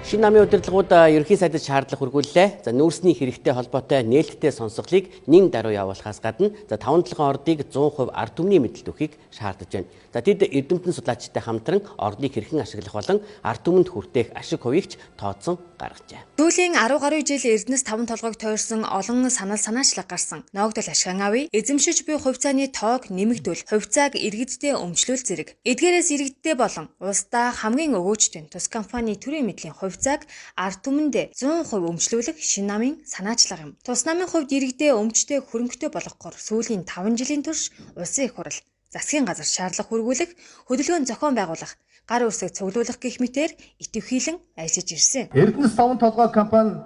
Шинэ намын удирдлагууд ерөнхий сайдад шаардлага хүргүүллээ. За нүүрсний хэрэгтэй холбоотой нээлттэй сонсголыг нэн даруй явуулахаас гадна 5-7 ордыг 100% ард түмний мэдэлд өгөхийг шаардаж байна. За тэд эрдэмтэн судлаачтай хамтран ордыг хэрхэн ашиглах болон ард түмэнд хүртээх ашиг хувийг тооцсон гаргажээ. Сүүлийн 10 гаруй жил Эрдэнэс 5 толгойг тойрсон олон санаачлаг гарсан. Ноогдол ашиган авъя, эзэмшиж буй хувьцааны тоог нэмэгдүүл, хувьцааг иргэддээ өмчлүүл зэрэг. Эдгээрээс иргэддээ болон улсдаа хамгийн өгөөжтөн тус компани төрийн мэдлийн хувьцааг ард түмэндээ 100% өмчлүүлэх шинэ намын санаачлага юм. Тус намын хувьд иргэдээ өмчтэй хөрөнгөтэй болгохоор сүүлийн 5 жилийн турш улсын их хурл, засгийн газар шаардлага хүргүүлэх, хөдөлгөөн зохион байгуулах, гар үсэг цуглуулах гэх мэтээр идэвхийлэн ажиллаж ирсэн. Эрдэнэс 5 толгой компани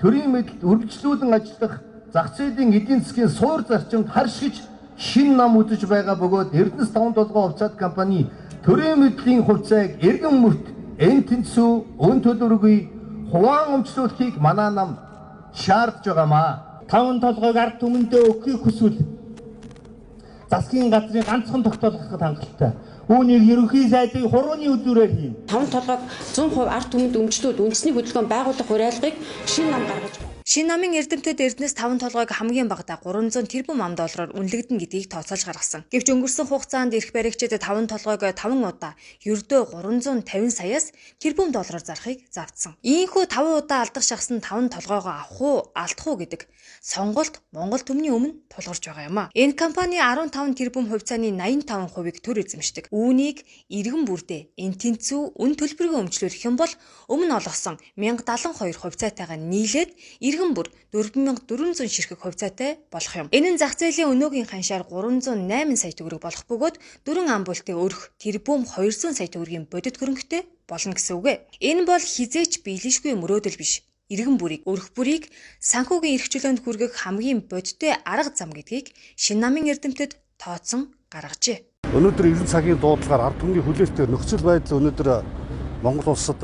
төрийн мэдэлд үргэлжлүүлэн ажиллах зах зээлийн эдийн засгийн суур зарчимд харшиж шинэ нам үзэж байгаа бөгөөд Эрдэнэс 5 толгой хувьцаат компани төрийн мэдлийн хувьцааг эргэн мөрт эн тэнцүү өн төлөвлөгөө хуваан өмчлүүлэхийг манай нам шаардж байгаамаа. 5 толгойг ард түмэндээ өгөхийг хүсвэл засгийн газрын ганцхан тогтоолгоход хангалттай. Үүнийг ерөнхий сайдын хурууны үзүүрээр хийн. 5 толгойг 100% ард түмэнд өмчлүүд үндэсний хөдөлгөөн байгуулах уриалгыг шинэ нам гаргаж байна. Шинэ намын эрдэмтэд Эрдэнэс 5 толгойг хамгийн багадаа 300 тэрбум ам доллараар үнэлэгдэн гэдгийг тооцоолж гаргасан. Гэвч өнгөрсөн хугацаанд эрх баригчид 5 толгойг 5 удаа ердөө 350 саяас тэрбум доллараар зарахыг завдсан. Ийхүү 5 удаа алдах шахс нь 5 толгойгоо авах уу, алдах уу гэдэг сонголт Монгол түмний өмнө тулгарч байгаа юм а. Энэ компани 15 тэрбум хувьцааны 85%-ийг төр эзэмшдэг. Үүнийг иргэн бүрдээ эн тэнцүү үн төлбөрөөр өмчлүүлэх юм бол өмнө олгосон 1072 хувьцаатайгаа нийлээд иргэн бүр 4400 ширхэг хувьцаатай болох юм. Энэ нь зах зээлийн өнөөгийн ханшаар 308 сая төгрөг болох бөгөөд 4 ам бүлтээ өрх тэрбум 200 сая төгрөгийн бодит хөрөнгөтэй болно гэсэн үг ээ. Энэ бол хизээч биелэшгүй мөрөөдөл биш. Иргэн бүрийг, өрх бүрийг санхүүгийн эрх чөлөөнд хүргэх хамгийн бодиттой арга зам гэдгийг шинэ намын эрдэмтэд тооцсон гаргажээ. Өнөөдөр 90 цагийн дуудлагаар ард түмний хүлээлттэй нөхцөл байдал өнөөдөр Монгол улсад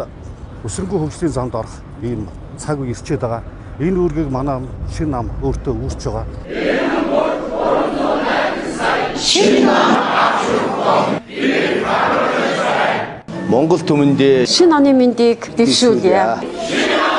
өсрөнгөө хөгжлийн замд орох ийм цаг үе ирчээд байгаа. Энэ үүргийг манай шинэ нам өөртөө үүсэж байгаа. Монгол түмэндээ Шинэ оны мэндийг дэвшүүлье.